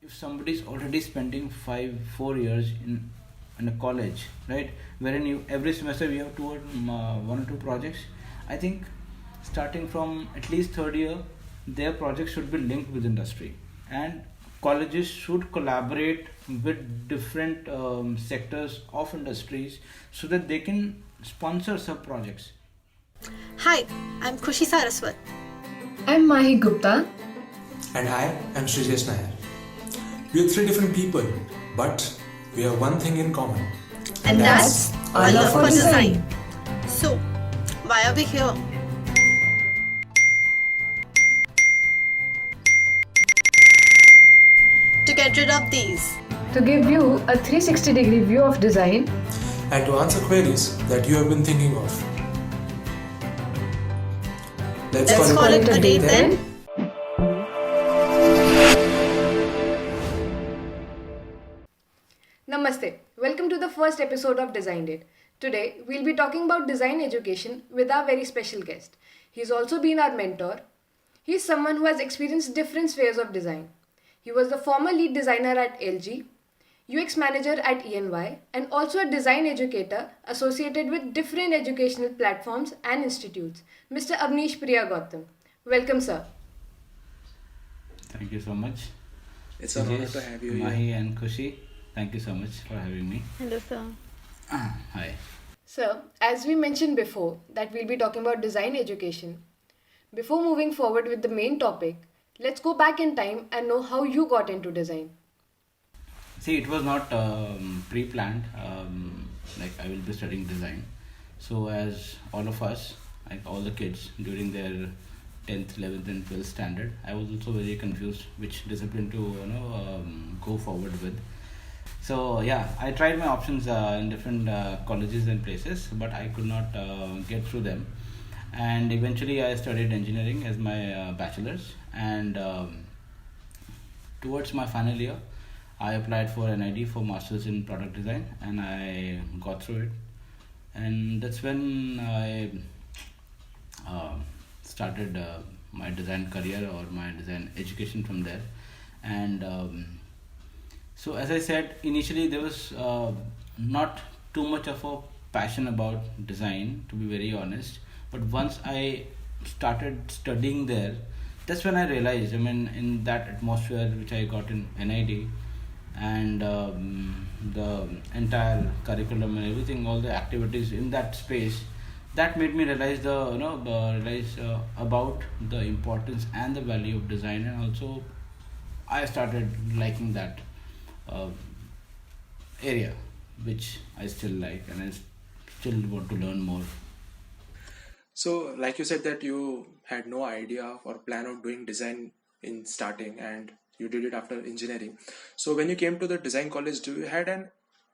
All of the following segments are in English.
If somebody is already spending 4 years in a college, right, wherein you every semester we have two or one or two projects, I think starting from at least third year, their projects should be linked with industry, and colleges should collaborate with different sectors of industries so that they can sponsor sub projects. Hi, I'm Khushi Saraswat. I'm Mahi Gupta. And I am Shrijesh Nair. We are three different people, but we have one thing in common. And that's our love for design. So, why are we here? To get rid of these. To give you a 360-degree view of design And to answer queries that you have been thinking of. Let's call it a day then. Namaste. Welcome to the first episode of Design It. Today, we'll be talking about design education with our very special guest. He's also been our mentor. He's someone who has experienced different spheres of design. He was the former lead designer at LG, UX manager at ENY, and also a design educator associated with different educational platforms and institutes. Mr. Avnish Priya Gautam. Welcome, sir. Thank you so much. It's an honor Sujesh, to have you Mahi here. and Khushi, thank you so much for having me. Hello, sir. Hi. Sir, as we mentioned before, that we'll be talking about design education. Before moving forward with the main topic, let's go back in time and know how you got into design. See, it was not pre-planned. Like I will be studying design. So as all of us, like all the kids during their 10th, 11th, and 12th standard, I was also very confused which discipline to go forward with. So yeah, I tried my options in different colleges and places, but I could not get through them. And eventually, I studied engineering as my bachelor's. And towards my final year, I applied for NID for masters in product design, and I got through it. And that's when I started my design career or my design education from there. And so, as I said, initially there was not too much of a passion about design, to be very honest. But once I started studying there, that's when I realized, I mean, in that atmosphere which I got in NID, and the entire curriculum and everything, all the activities in that space, that made me realize about the importance and the value of design, and also I started liking that uh, area, which I still like, and I still want to learn more. So, like you said, that you had no idea or plan of doing design in starting, and you did it after engineering. So, when you came to the design college, do you had an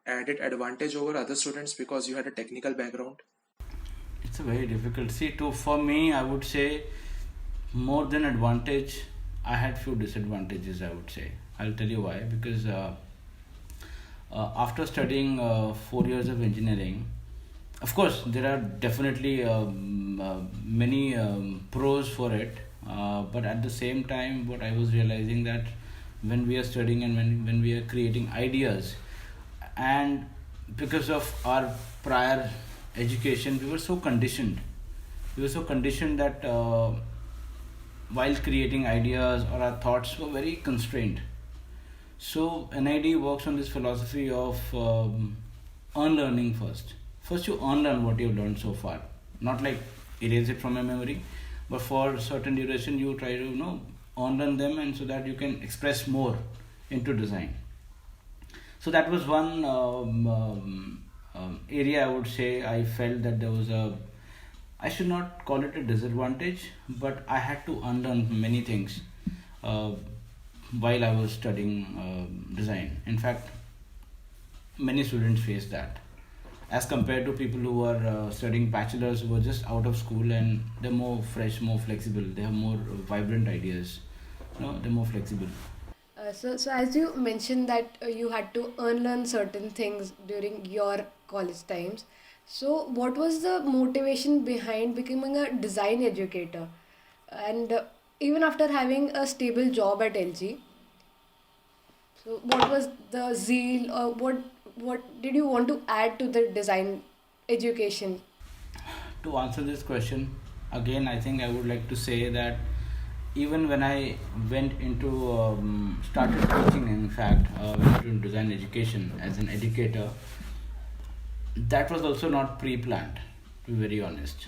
added advantage over other students because you had a technical background? It's a very difficult. See, to for me, I would say more than advantage, I had few disadvantages. I would say. I'll tell you why. Because after studying 4 years of engineering, of course, there are definitely many pros for it. But at the same time, what I was realizing that when we are studying and when we are creating ideas, and because of our prior education, we were so conditioned. We were so conditioned that while creating ideas or our thoughts were very constrained. So NID works on this philosophy of unlearning first. First, you unlearn what you've learned so far, not like erase it from your memory, but for certain duration you try to unlearn them, and so that you can express more into design. So that was one area I would say I felt that there was a, I should not call it a disadvantage, but I had to unlearn many things uh, while I was studying design. In fact, many students face that as compared to people who are studying bachelors, who are just out of school, and they're more fresh, more flexible, they have more vibrant ideas, they're more flexible. So as you mentioned that you had to unlearn certain things during your college times. So what was the motivation behind becoming a design educator? And even after having a stable job at LG, So, what was the zeal, or what did you want to add to the design education? To answer this question, again, I think I would like to say that even when I went into started teaching, in fact, went into design education as an educator, that was also not pre-planned, to be very honest.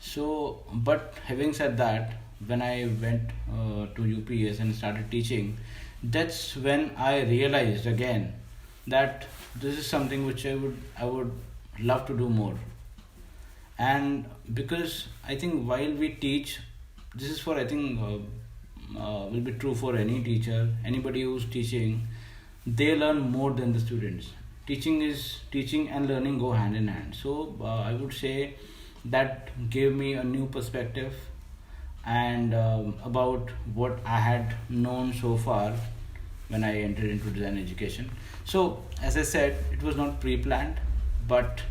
So, but having said that, when I went to UPS and started teaching, that's when I realized again that this is something which I would love to do more. And because I think while we teach, this is for, I think, will be true for any teacher, anybody who's teaching, they learn more than the students. Teaching and learning go hand in hand. So I would say that gave me a new perspective and about what I had known so far when I entered into design education. So as I said, it was not pre-planned, but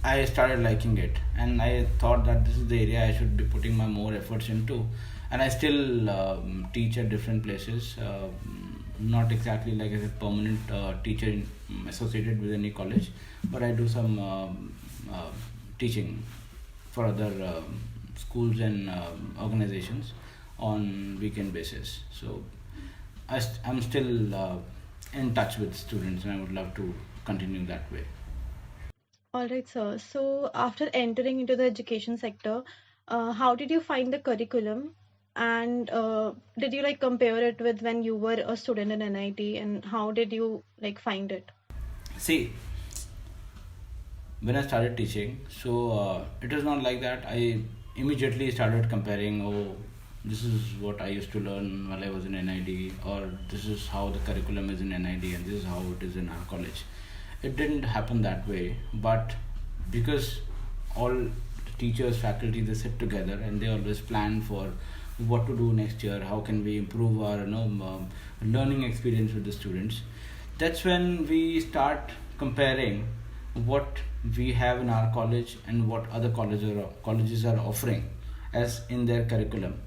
I started liking it, and I thought that this is the area I should be putting my more efforts into. And I still teach at different places, not exactly like as a permanent teacher associated with any college, but I do some teaching for other schools and organizations on weekend basis. So I'm still in touch with students, and I would love to continue that way. All right, sir. So, after entering into the education sector, how did you find the curriculum? And did you like compare it with when you were a student in NIT, and how did you like find it? See, when I started teaching, so it was not like that. I immediately started comparing, oh, this is what I used to learn while I was in NID, or this is how the curriculum is in NID, and this is how it is in our college. It didn't happen that way, but because all teachers, faculty, they sit together and they always plan for what to do next year, how can we improve our learning experience with the students. That's when we start comparing what we have in our college and what other colleges are offering as in their curriculum.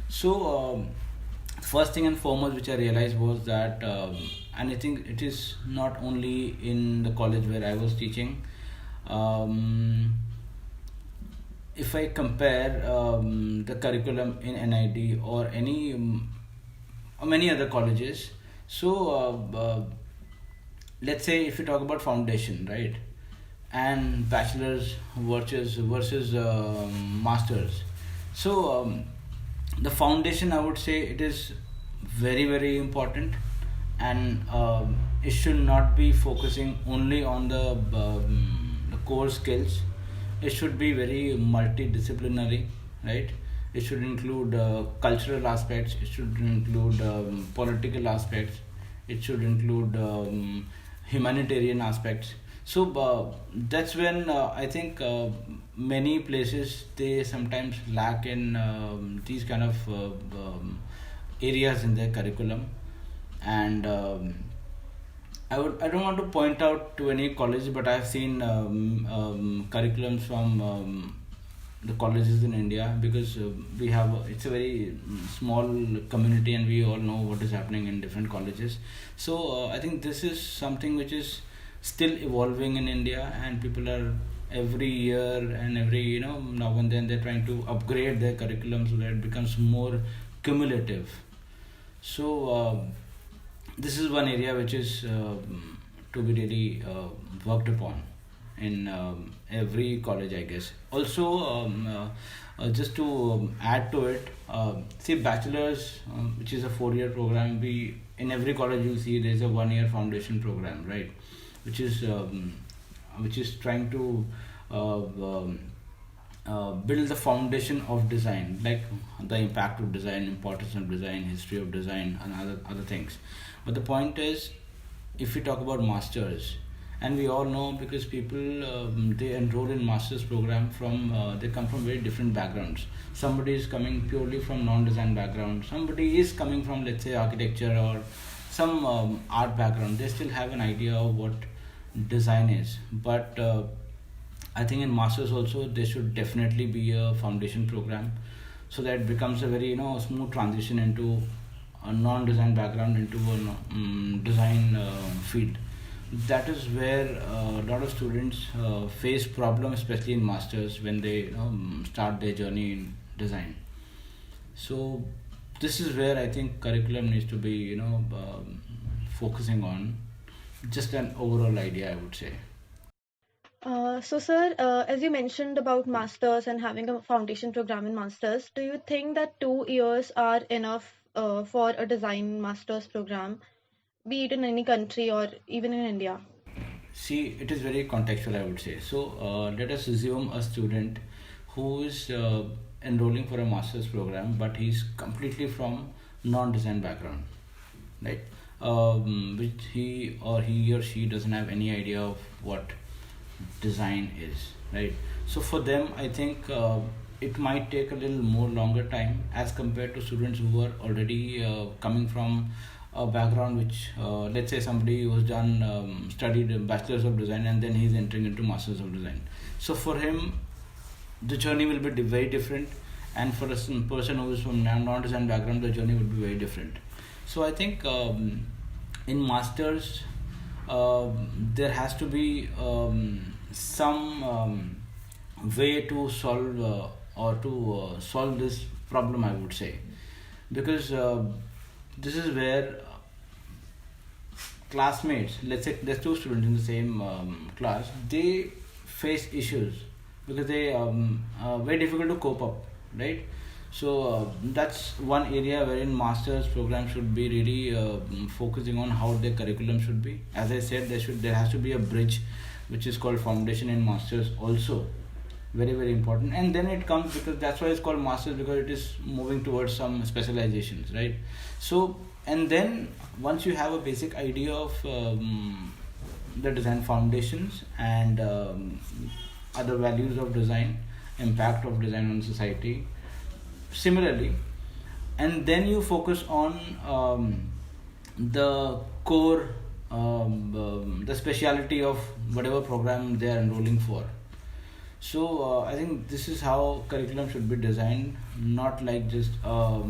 So first thing and foremost which I realized was that, and I think it is not only in the college where I was teaching. um, if I compare the curriculum in NID or any or many other colleges, so let's say if you talk about foundation, right, and bachelor's versus masters. So the foundation, I would say, it is very important, and it should not be focusing only on the core skills. It should be very multidisciplinary, right? It should include cultural aspects, it should include political aspects, it should include humanitarian aspects. So that's when I think many places they sometimes lack in these kind of areas in their curriculum. And I don't want to point out to any college, but I've seen curriculums from the colleges in India, because we have it's a very small community and we all know what is happening in different colleges. So I think this is something which is still evolving in India, and people are every year and every now and then they're trying to upgrade their curriculum so that it becomes more cumulative. So this is one area which is to be really worked upon in every college, I guess. Also, just to add to it, see, bachelor's, which is a 4 year program, we in every college you see there's a 1 year foundation program, right? Which is trying to build the foundation of design, like the impact of design, importance of design, history of design, and other things. But the point is, if we talk about masters, and we all know, because people they enroll in masters program from they come from very different backgrounds. Somebody is coming purely from non-design background, somebody is coming from, let's say, architecture or some art background. They still have an idea of what design is, but I think in masters also there should definitely be a foundation program, so that it becomes a very smooth transition into a non-design background into a design field. That is where a lot of students face problems, especially in masters, when they start their journey in design. So this is where I think curriculum needs to be focusing on. Just an overall idea, I would say. So, sir, as you mentioned about masters and having a foundation program in masters, do you think that 2 years are enough for a design masters program, be it in any country or even in India? See, it is very contextual, I would say. So, let us assume a student who is enrolling for a master's program, but he's completely from non-design background, right? Which he or she doesn't have any idea of what design is, right? So for them, I think it might take a little more longer time as compared to students who are already coming from a background which, let's say, somebody who's done studied a bachelor's of design and then he's entering into masters of design. So for him, the journey will be very different, and for a person who is from non-design background, the journey would be very different. So I think in masters, there has to be some way to solve solve this problem, I would say, because this is where classmates, let's say there's two students in the same class, they face issues because they very difficult to cope up, right? So that's one area wherein masters program should be really focusing on how their curriculum should be. As I said, there has to be a bridge which is called foundation in masters also, very very important. And then it comes, because that's why it's called masters, because it is moving towards some specializations, right? So, and then once you have a basic idea of the design foundations and other values of design, impact of design on society, similarly, and then you focus on the core, the speciality of whatever program they are enrolling for. So I think this is how curriculum should be designed, not like just like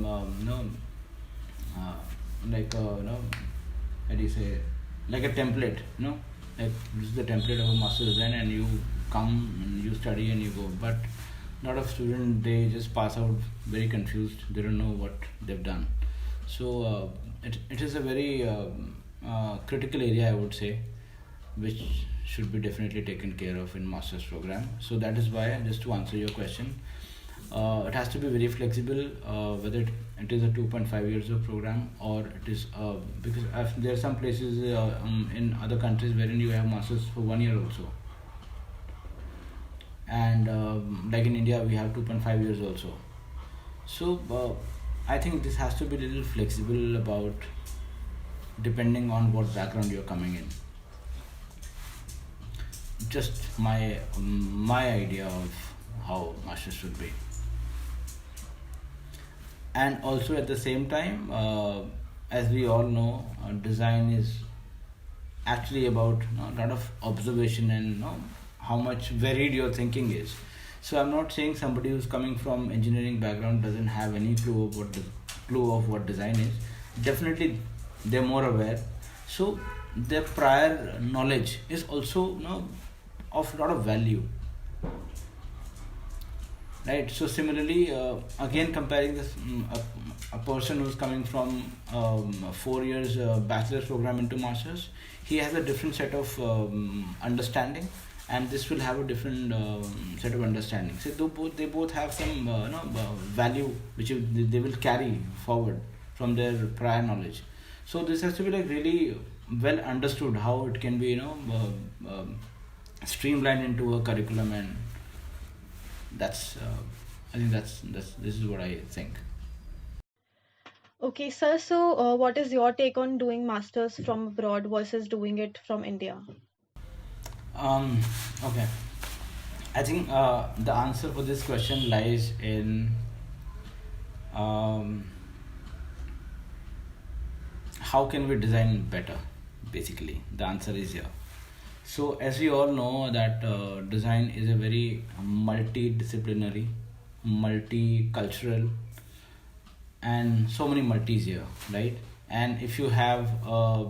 how do you say, like a template, like this is the template of a master design, and you come and you study and you go. But a lot of students, they just pass out very confused. They don't know what they've done. So it is a very critical area, I would say, which should be definitely taken care of in master's program. So that is why, just to answer your question, it has to be very flexible, whether it is a 2.5 years of program or it is because there are some places in other countries wherein you have masters for 1 year also, and like in India we have 2.5 years also. So I think this has to be a little flexible about, depending on what background you're coming in. Just my idea of how masters should be. And also at the same time, as we all know, design is actually about a lot of observation and how much varied your thinking is. So I'm not saying somebody who's coming from engineering background doesn't have any clue of what design is. Definitely they're more aware. So their prior knowledge is also of a lot of value, right? So similarly, again comparing this, a person who's coming from 4 years bachelor's program into masters, he has a different set of understanding, and this will have a different set of understanding. So they both have some value which they will carry forward from their prior knowledge. So this has to be like really well understood how it can be streamlined into a curriculum, and that's I think that's this is what I think. Okay, sir. So, what is your take on doing masters from abroad versus doing it from India? Okay, I think the answer for this question lies in how can we design better. Basically the answer is here. So as we all know that design is a very multidisciplinary, multicultural and so many multis here, right? And if you have a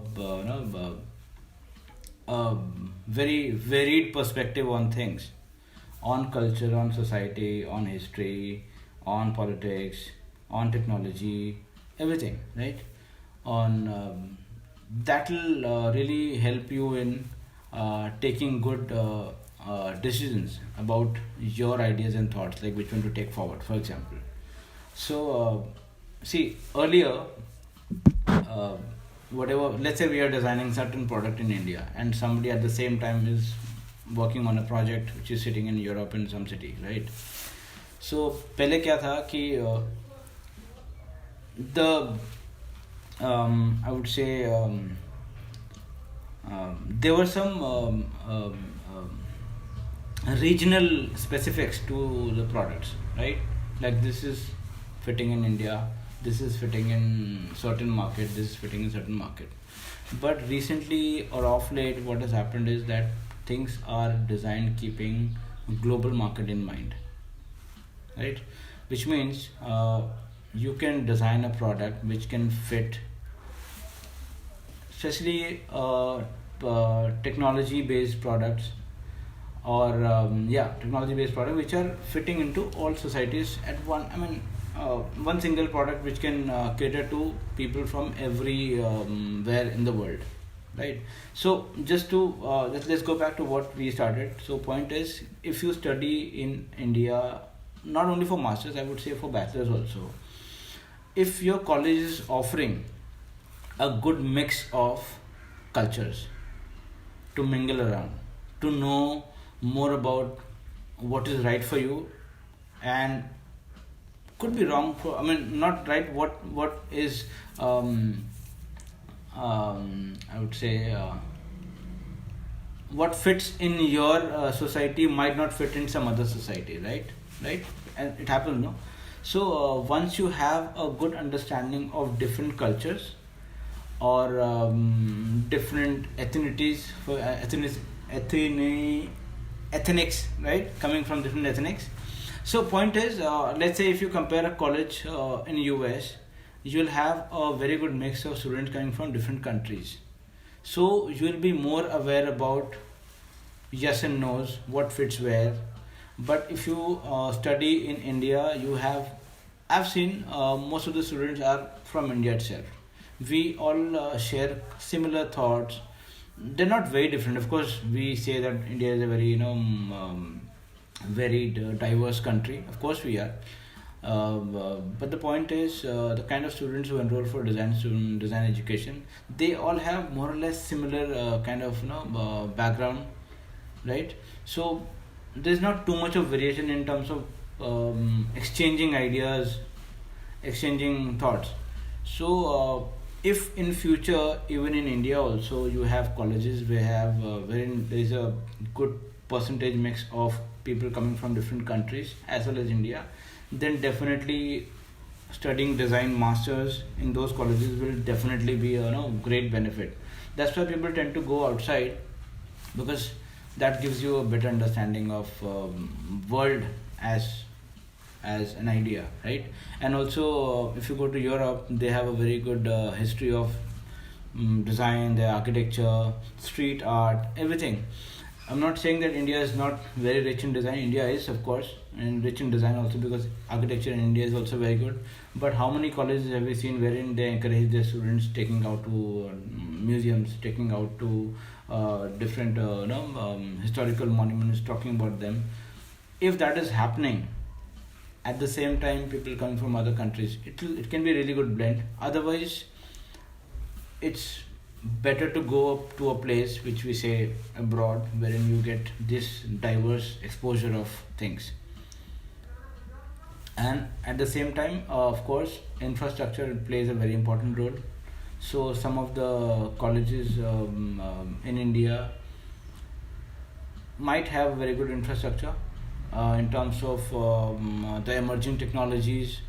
very varied perspective on things, on culture, on society, on history, on politics, on technology, everything, right? On That'll really help you in taking good decisions about your ideas and thoughts, like which one to take forward, for example. So, see, earlier, uh, whatever, let's say we are designing certain product in India, and somebody at the same time is working on a project which is sitting in Europe in some city, right? So, पहले क्या था कि the I would say there were some regional specifics to the products, right? Like this is fitting in India, this is fitting in certain market, this is fitting in certain market. But recently or off late, what has happened is that things are designed keeping global market in mind, right? Which means you can design a product which can fit, especially technology based products, or technology based products which are fitting into all societies at one, one single product which can cater to people from everywhere in the world, right? So just to let's go back to what we started. So point is, if you study in India, not only for masters, I would say for bachelors also, if your college is offering a good mix of cultures to mingle around, to know more about what is right for you, and could be wrong for, not right, what is I would say what fits in your society might not fit in some other society, right? And it happens, no? So once you have a good understanding of different cultures, or different ethnicities, for ethnics, right, coming from different ethnics. So point is, let's say if you compare a college in US, you'll have a very good mix of students coming from different countries. So you'll be more aware about yes and no's, what fits where. But if you study in India, I've seen most of the students are from India itself. We all share similar thoughts. They're not very different. Of course, we say that India is a very very diverse country. Of course, we are. But the point is, the kind of students who enroll for design education, they all have more or less similar kind of background, right? So there's not too much of variation in terms of exchanging ideas, exchanging thoughts. So if in future, even in India also, you have colleges wherein there is a good percentage mix of people coming from different countries as well as India, then definitely studying design masters in those colleges will definitely be a great benefit. That's why people tend to go outside, because that gives you a better understanding of world as an idea, right? And also, if you go to Europe, they have a very good history of design, their architecture, street art, everything. I'm not saying that India is not very rich in design. India is, of course, and rich in design also, because architecture in India is also very good. But how many colleges have we seen wherein they encourage their students taking out to museums, taking out to different historical monuments, talking about them? If that is happening, at the same time people coming from other countries, it can be a really good blend. Otherwise, it's better to go up to a place which we say abroad, wherein you get this diverse exposure of things. And at the same time, of course, infrastructure plays a very important role. So some of the colleges in India might have very good infrastructure in terms of the emerging technologies,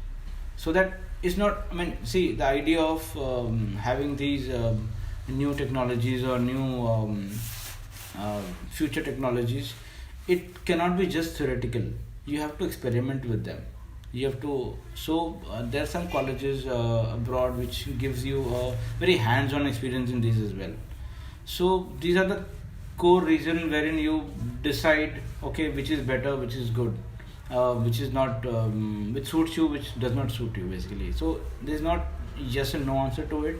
so that it's not, see, the idea of having these new technologies or new future technologies, it cannot be just theoretical. You have to experiment with them, You have to. So there are some colleges abroad which gives you a very hands-on experience in these as well. So these are the core reason wherein you decide, okay, which is better, which is good, which is not, which suits you, which does not suit you, basically. So there's not yes and no answer to it.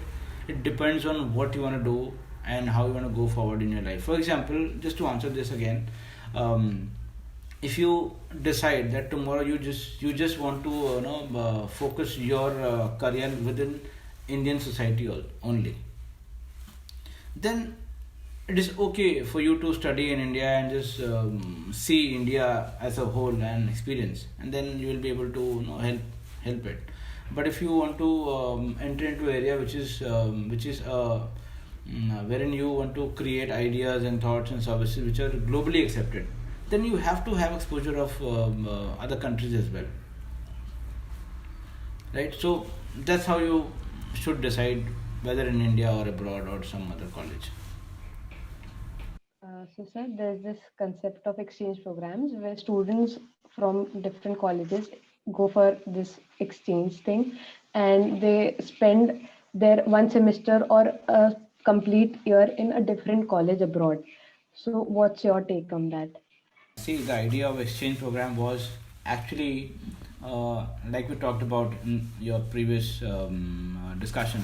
It depends on what you want to do and how you want to go forward in your life. For example, just to answer this again, um, if you decide that tomorrow you just want to focus your career within Indian society only, then it is okay for you to study in India and just see India as a whole and experience, and then you will be able to help it. But if you want to enter into area wherein you want to create ideas and thoughts and services which are globally accepted, then you have to have exposure of other countries as well, right? So that's how you should decide whether in India or abroad or some other college. So, sir, there's this concept of exchange programs where students from different colleges go for this exchange thing, and they spend their one semester or a complete year in a different college abroad. So, what's your take on that? See, the idea of exchange program was actually like we talked about in your previous discussion.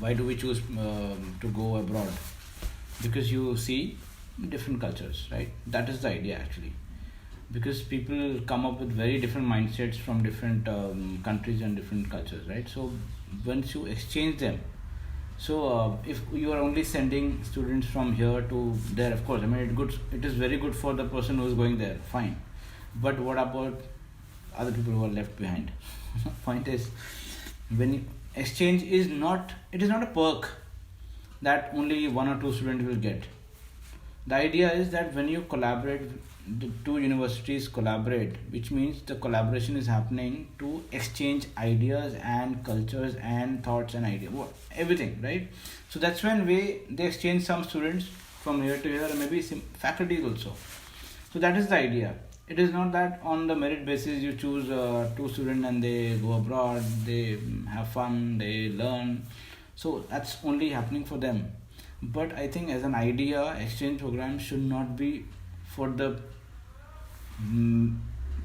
Why do we choose to go abroad? Because you see different cultures, right? That is the idea actually. Because people come up with very different mindsets from different countries and different cultures, right? So once you exchange them, so if you are only sending students from here to there, of course, I mean it is very good for the person who is going there, fine. But what about other people who are left behind? Point is, when exchange is not, it is not a perk that only one or two students will get. The idea is that when you collaborate, the two universities collaborate, which means the collaboration is happening to exchange ideas and cultures and thoughts and ideas, everything, right? So that's when they exchange some students from here to here, and maybe some faculties also. So that is the idea. It is not that on the merit basis you choose two students and they go abroad, they have fun, they learn. So that's only happening for them. But I think as an idea, exchange program should not be for the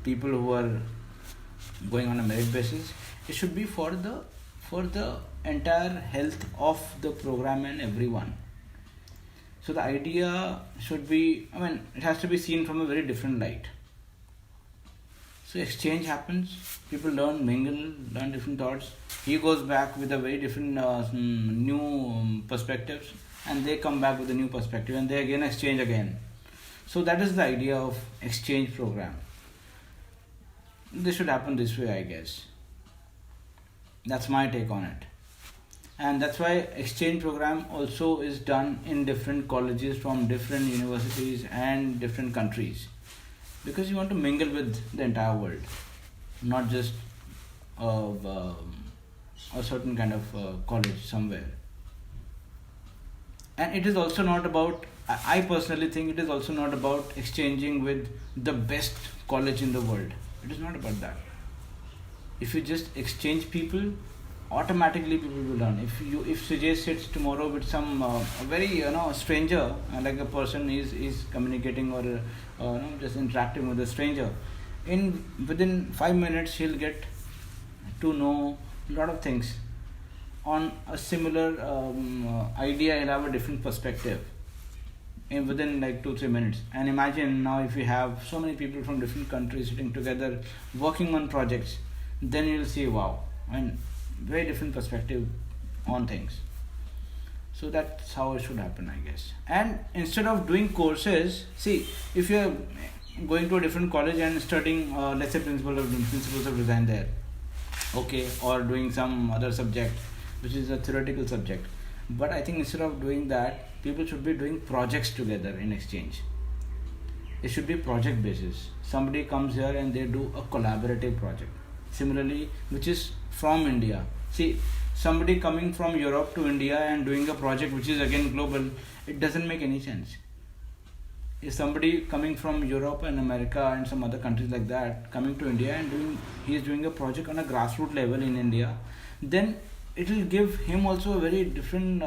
people who are going on a merit basis. It should be for the entire health of the program and everyone. So the idea should be, I mean, it has to be seen from a very different light. So exchange happens, people learn, mingle, learn different thoughts. He goes back with a very different new perspectives, and they come back with a new perspective, and they again exchange again. So that is the idea of exchange program. This should happen this way, I guess. That's my take on it. And that's why exchange program also is done in different colleges from different universities and different countries, because you want to mingle with the entire world, not just a certain kind of college somewhere. And it is also not about, I personally think it is also not about exchanging with the best college in the world. It is not about that. If you just exchange people, automatically people will learn. If Sujay sits tomorrow with some a very stranger, like a person is communicating or just interacting with a stranger, within 5 minutes he'll get to know a lot of things. On a similar idea, he'll have a different perspective within like 2-3 minutes. And imagine now if you have so many people from different countries sitting together working on projects, then you'll see, wow, I mean, very different perspective on things. So that's how it should happen, I guess. And instead of doing courses, see, if you're going to a different college and studying let's say principles of design there, okay, or doing some other subject which is a theoretical subject, but I think instead of doing that, people should be doing projects together in exchange. It should be project basis. Somebody comes here and they do a collaborative project, similarly, which is from India. See, somebody coming from Europe to India and doing a project which is again global, it doesn't make any sense. is somebody coming from Europe and America and some other countries like that coming to India and he is doing a project on a grassroots level in India, then it will give him also a very different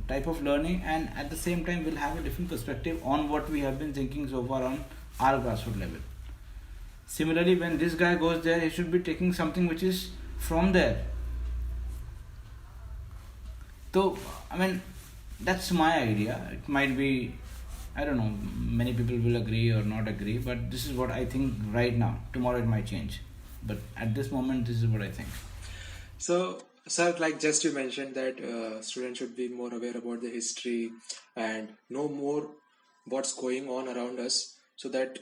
type of learning, and at the same time will have a different perspective on what we have been thinking so far on our grassroots level. Similarly, when this guy goes there, he should be taking something which is from there. So, I mean, that's my idea. It might be, I don't know, many people will agree or not agree, but this is what I think right now. Tomorrow it might change. But at this moment, this is what I think. So, sir, like just you mentioned that students should be more aware about the history and know more what's going on around us, so that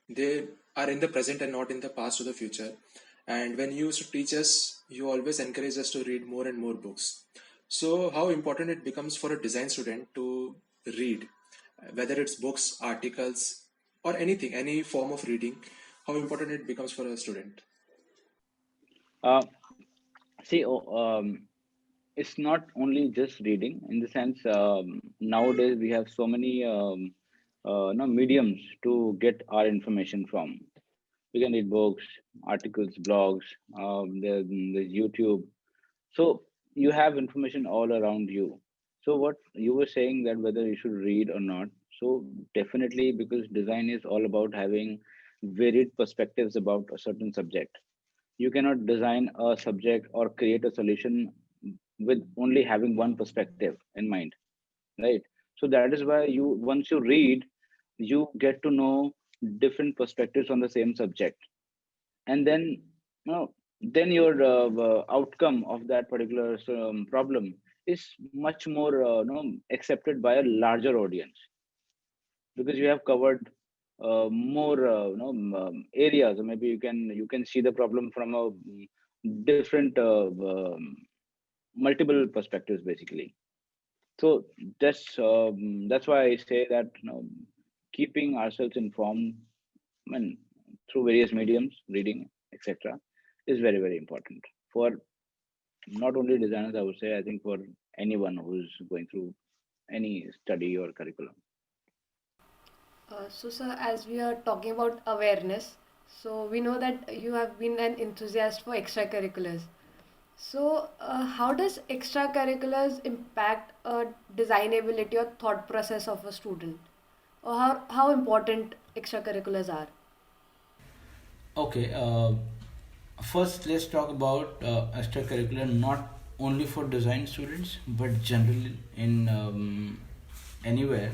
they are in the present and not in the past or the future. And when you used to teach us, you always encourage us to read more and more books. So, how important it becomes for a design student to read, whether it's books, articles, or anything, any form of reading, how important it becomes for a student? Uh, See, it's not only just reading. In the sense, nowadays we have so many no, mediums to get our information from. We can read books, articles, blogs. There's YouTube. So you have information all around you. So what you were saying, that whether you should read or not. So definitely, because design is all about having varied perspectives about a certain subject. You cannot design a subject or create a solution with only having one perspective in mind, right? So that is why you, once you read, you get to know different perspectives on the same subject, and then then your outcome of that particular problem is much more accepted by a larger audience, because you have covered more areas, or maybe you can see the problem from a different multiple perspectives basically. So that's why I say that keeping ourselves informed, I mean, through various mediums, reading, etc., is very, very important for not only designers, I would say, I think for anyone who's going through any study or curriculum. So, sir, as we are talking about awareness, so we know that you have been an enthusiast for extracurriculars. So, how does extracurriculars impact designability or thought process of a student? Or how important extracurriculars are? Okay, first let's talk about extracurricular, not only for design students but generally in anywhere.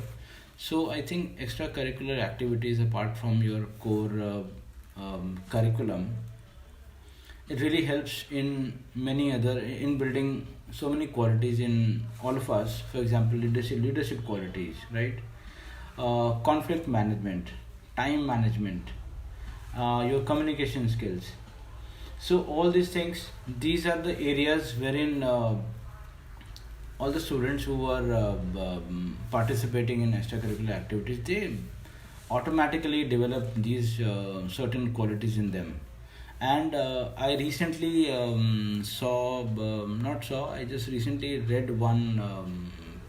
So I think extracurricular activities apart from your core curriculum, it really helps in many other, in building so many qualities in all of us. For example, leadership qualities, right? Conflict management, time management, your communication skills. So all these things, these are the areas wherein all the students who are participating in extracurricular activities, they automatically develop these certain qualities in them. And I recently I just recently read one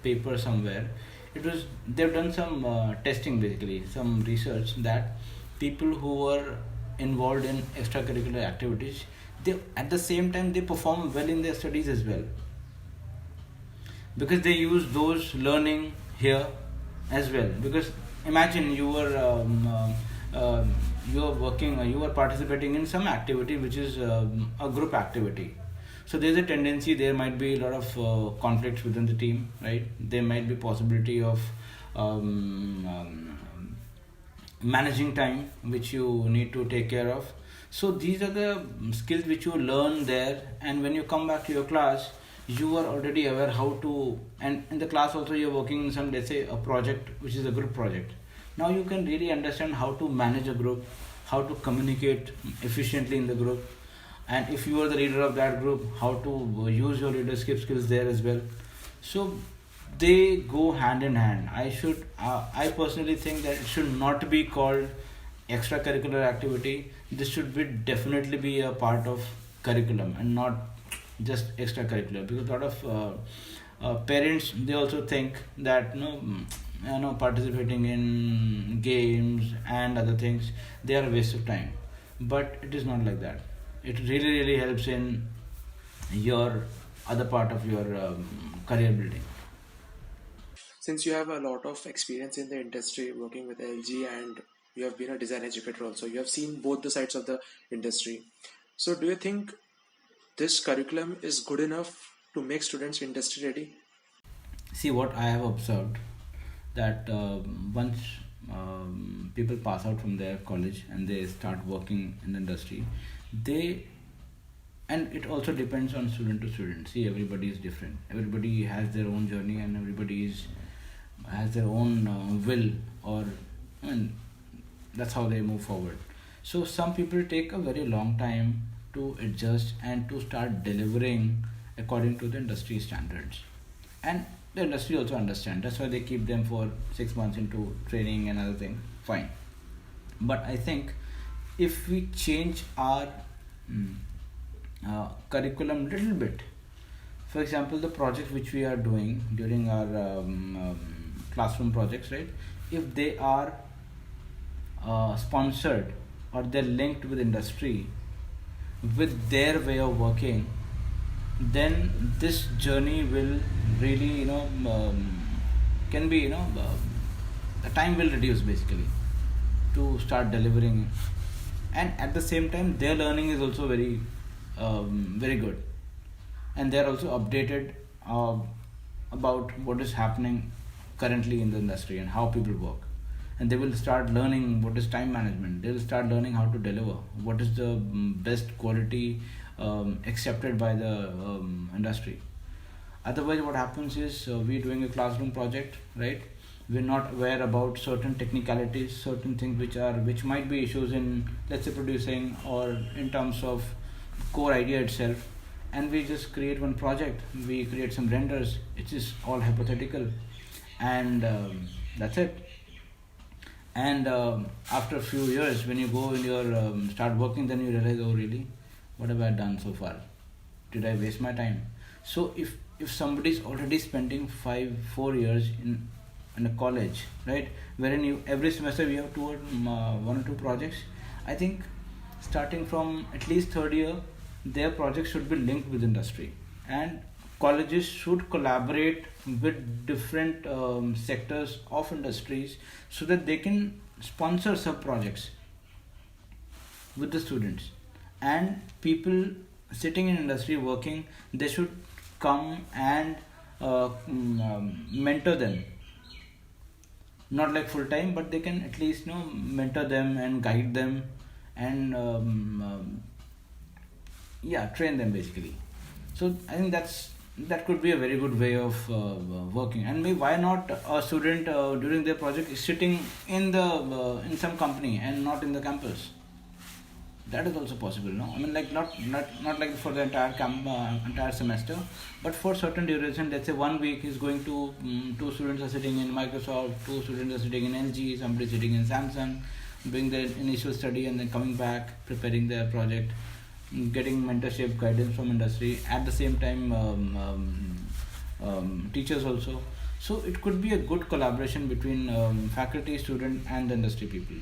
paper somewhere. It was, they've done some testing, basically some research, that people who were involved in extracurricular activities, they at the same time they perform well in their studies as well, because they use those learning here as well. Because imagine you are working, you are participating in some activity which is a group activity. So there's a tendency, there might be a lot of conflicts within the team, right? There might be possibility of managing time, which you need to take care of. So these are the skills which you learn there, and when you come back to your class, you are already aware how to, and in the class also you're working in some, let's say, a project which is a group project. Now you can really understand how to manage a group, how to communicate efficiently in the group, and if you are the leader of that group, how to use your leadership skills there as well. So they go hand in hand. I personally think that it should not be called extracurricular activity. This should be definitely be a part of curriculum and not just extracurricular, because a lot of parents, they also think that participating in games and other things, they are a waste of time. But it is not like that. It really really helps in your other part of your career building. Since you have a lot of experience in the industry working with LG, and you have been a design educator also, you have seen both the sides of the industry. So do you think this curriculum is good enough to make students industry ready? See, what I have observed, that once people pass out from their college and they start working in the industry, they, and it also depends on student to student. See, everybody is different, everybody has their own journey, and everybody has their own will, or and that's how they move forward. So some people take a very long time to adjust and to start delivering according to the industry standards, and the industry also understand, that's why they keep them for 6 months into training and other thing. Fine. But I think if we change our mm, curriculum little bit, for example, the project which we are doing during our classroom projects, right, if they are sponsored, or they're linked with industry, with their way of working, then this journey will really can be the time will reduce basically to start delivering. And at the same time their learning is also very good, and they are also updated about what is happening currently in the industry and how people work. And they will start learning what is time management, they will start learning how to deliver, what is the best quality accepted by the industry. Otherwise what happens is, we're doing a classroom project, right, we're not aware about certain technicalities, certain things which might be issues in, let's say, producing, or in terms of core idea itself, and we just create one project, we create some renders, it is all hypothetical, and that's it. And after a few years, when you go in your start working, then you realize, oh really, what have I done so far, did I waste my time? So if somebody is already spending 4 years in a college, right, wherein you every semester we have one or two projects, I think starting from at least third year, their projects should be linked with industry, and colleges should collaborate with different sectors of industries, so that they can sponsor sub projects with the students. And people sitting in industry working, they should come and mentor them, not like full time, but they can at least mentor them and guide them, and train them basically. So I think that could be a very good way of working. And maybe why not a student during their project is sitting in some company and not in the campus? That is also possible, no? I mean, like not like for the entire semester, but for certain duration. Let's say 1 week is going to, two students are sitting in Microsoft, two students are sitting in LG, somebody sitting in Samsung, doing their initial study, and then coming back, preparing their project, getting mentorship, guidance from industry. At the same time, teachers also. So it could be a good collaboration between faculty, student, and the industry people.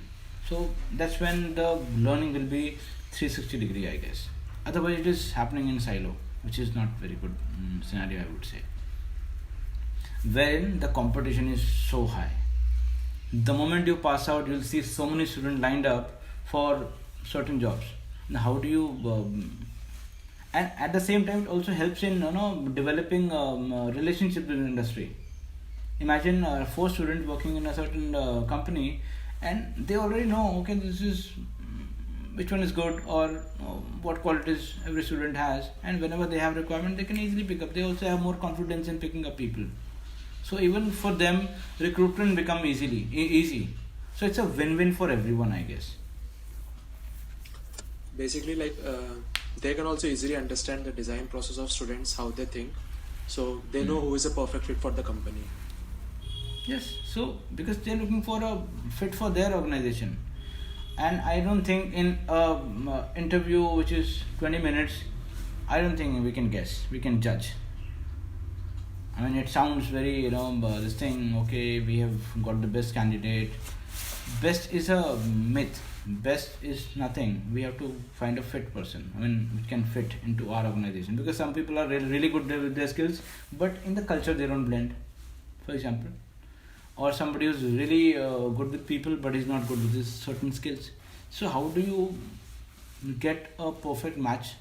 So that's when the learning will be 360 degree, I guess. Otherwise it is happening in silo, which is not very good scenario, I would say, wherein the competition is so high. The moment you pass out, you'll see so many students lined up for certain jobs. Now how do you and at the same time it also helps in developing relationships with the industry. Imagine 4 students working in a certain company, and they already know, okay, this is which one is good, or what qualities every student has, and whenever they have requirement, they can easily pick up. They also have more confidence in picking up people. So even for them, recruitment become easy. So it's a win-win for everyone, I guess. Basically, like they can also easily understand the design process of students, how they think, so they know who is a perfect fit for the company. Yes, so because they're looking for a fit for their organization, and I don't think in a interview which is 20 minutes, I don't think we can guess, we can judge. I mean, it sounds very, this thing, okay, we have got the best candidate. Best is a myth. Best is nothing. We have to find a fit person. I mean, which can fit into our organization. Because some people are really good with their skills, but in the culture they don't blend, for example. Or somebody who's really good with people, but is not good with his certain skills. So how do you get a perfect match?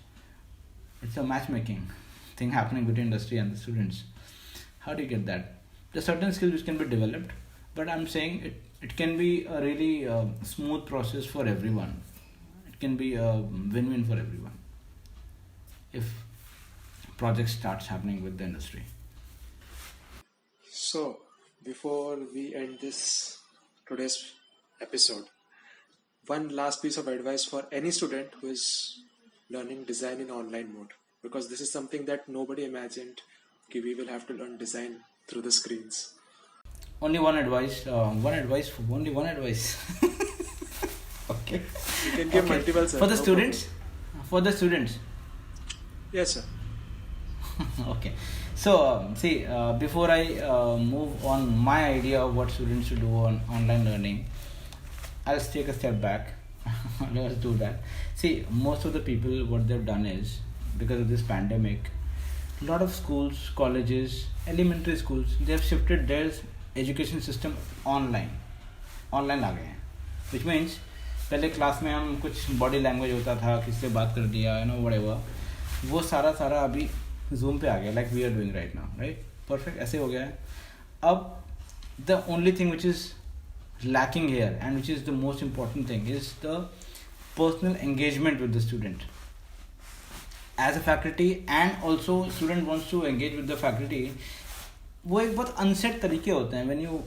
It's a matchmaking thing happening between industry and the students. How do you get that? There's certain skills which can be developed, but I'm saying it can be a really smooth process for everyone. It can be a win-win for everyone if project starts happening with the industry. So, before we end this today's episode, one last piece of advice for any student who is learning design in online mode, because this is something that nobody imagined कि we will have to learn design through the screens. Only one advice. Only one advice. Okay. You can give Okay. multiple, sir. For the no students. For the students. problem. Yes, sir. Okay. So, before I move on my idea of what students should do on online learning, I'll just take a step back. Let's do that. See, most of the people, what they've done is, because of this pandemic, a lot of schools, colleges, elementary schools, they have shifted their education system online. Online आ गए हैं. Which means, पहले class में हम कुछ body language होता था, किसी से बात कर दिया, whatever. वो सारा अभी Zoom पे आ गया, like we are doing right now, right? Perfect, ऐसे हो गया है. अब the only thing which is lacking here and which is the most important thing is the personal engagement with the student. As a faculty and also student wants to engage with the faculty, वो एक बहुत unsaid तरीके होते हैं when you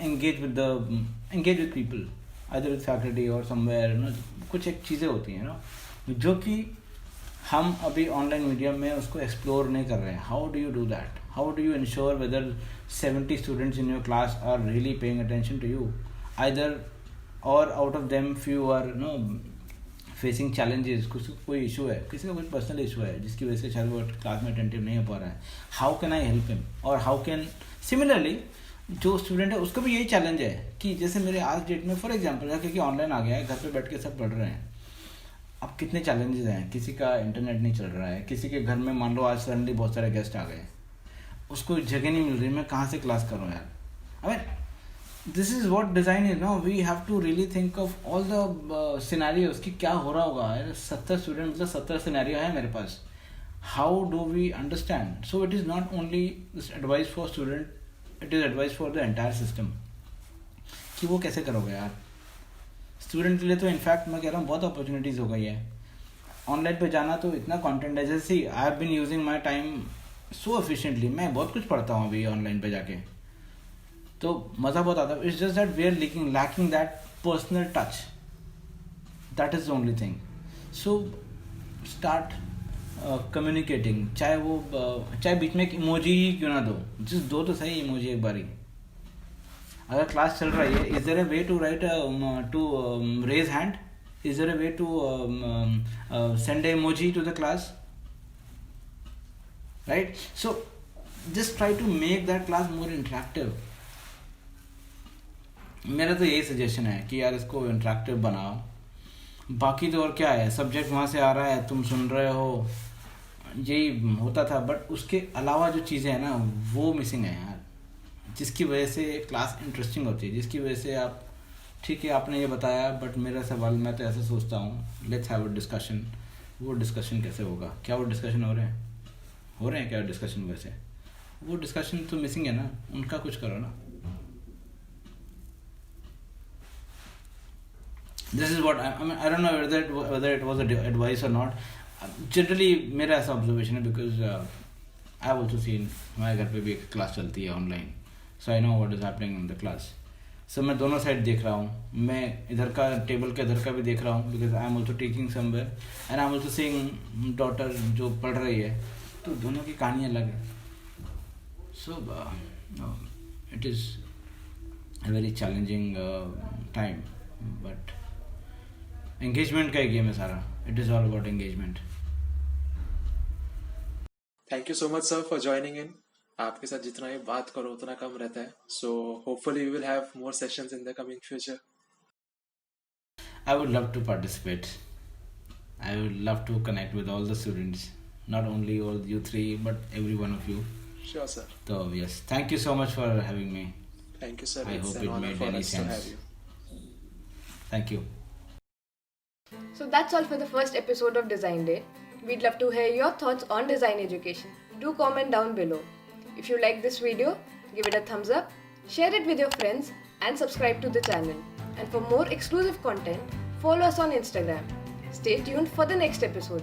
engage with people, either with faculty or somewhere, कुछ एक चीज़ें होती हैं जो कि हम अभी ऑनलाइन मीडियम में उसको एक्सप्लोर नहीं कर रहे हैं. How do you do that? How do you ensure whether 70 students in your class are really paying attention to you, either or out of them few are facing challenges, कोई issue है, किसी का कोई personal issue है जिसकी वजह से शायद वो क्लास में अटेंटिव नहीं हो पा रहा है. How can I help him? और हाउ कैन सिमिलरली जो स्टूडेंट है उसको भी यही चैलेंज है कि जैसे मेरे आज डेट में फॉर एग्जाम्पल क्योंकि ऑनलाइन आ गया है, घर पे बैठ के सब पढ़ रहे हैं. अब कितने चैलेंजेस हैं, किसी का इंटरनेट नहीं चल रहा है, किसी के घर में मान लो आज सडनली बहुत सारे गेस्ट आ गए, उसको जगह नहीं मिल रही, मैं कहाँ से क्लास करूँ यार. I mean this is what design is. No, we have to really think of all the scenarios कि क्या हो रहा होगा यार. 70 स्टूडेंट मतलब 70 सिनेरियो है मेरे पास. How do we understand? So it is not only this advice for student, it is advice for the entire system कि वो कैसे करोगे यार. स्टूडेंट के लिए तो इनफैक्ट मैं कह रहा हूँ बहुत अपॉर्चुनिटीज़ हो गई है. ऑनलाइन पे जाना तो इतना कंटेंट है. जैसे I have been using my time so efficiently. मैं बहुत कुछ पढ़ता हूँ अभी ऑनलाइन पे जाके, तो मज़ा बहुत आता है. It's just that we are lacking that personal touch. That is the only thing. So start communicating. चाहे बीच में एक इमोजी ही क्यों ना दो, जिस दो तो सही इमोजी एक बारी. अगर क्लास चल रही है, is there a way to write to raise hand? Is there a way to send a emoji to the class? Right. So just try to make that class more interactive. मेरा तो यही suggestion है कि यार इसको interactive बनाओ. बाकी तो और क्या है, सब्जेक्ट वहाँ से आ रहा है, तुम सुन रहे हो, यही होता था. बट उसके अलावा जो चीज़ें हैं ना वो मिसिंग है यार, जिसकी वजह से क्लास इंटरेस्टिंग होती है, जिसकी वजह से आप ठीक है आपने ये बताया बट मेरा सवाल मैं तो ऐसा सोचता हूँ, लेट्स हैव अ डिस्कशन. वो डिस्कशन कैसे होगा? क्या वो डिस्कशन हो रहे हैं क्या डिस्कशन? वैसे वो डिस्कशन तो मिसिंग है ना, उनका कुछ करो ना. This is what I don't know whether it was advice or not. Generally मेरा ऐसा ऑब्जर्वेशन है because I have also seen, हमारे घर पे भी एक क्लास चलती है online, so I know what is happening in the class. So मैं दोनों साइड देख रहा हूँ. मैं इधर का टेबल के इधर का भी देख रहा हूँ because I am also teaching somewhere and I am also seeing daughter जो पढ़ रही है. तो दोनों की कहानी अलग है. सो it is a very challenging time, but engagement का एक गेम है सारा. It is all about engagement. Thank you so much, sir, for joining in. आपके साथ जितना ही बात करो उतना कम रहता है. So hopefully we will have more sessions in the coming future. I would love to participate. I would love to connect with all the students, not only all you three, but every one of you. Sure, sir. So yes, thank you so much for having me. Thank you, sir. I It's hope an it honor made for any us to sense. have you. Thank you. So that's all for the first episode of Design Day. We'd love to hear your thoughts on design education. Do comment down below. If you like this video, give it a thumbs up, share it with your friends, and subscribe to the channel. And for more exclusive content, follow us on Instagram. Stay tuned for the next episode.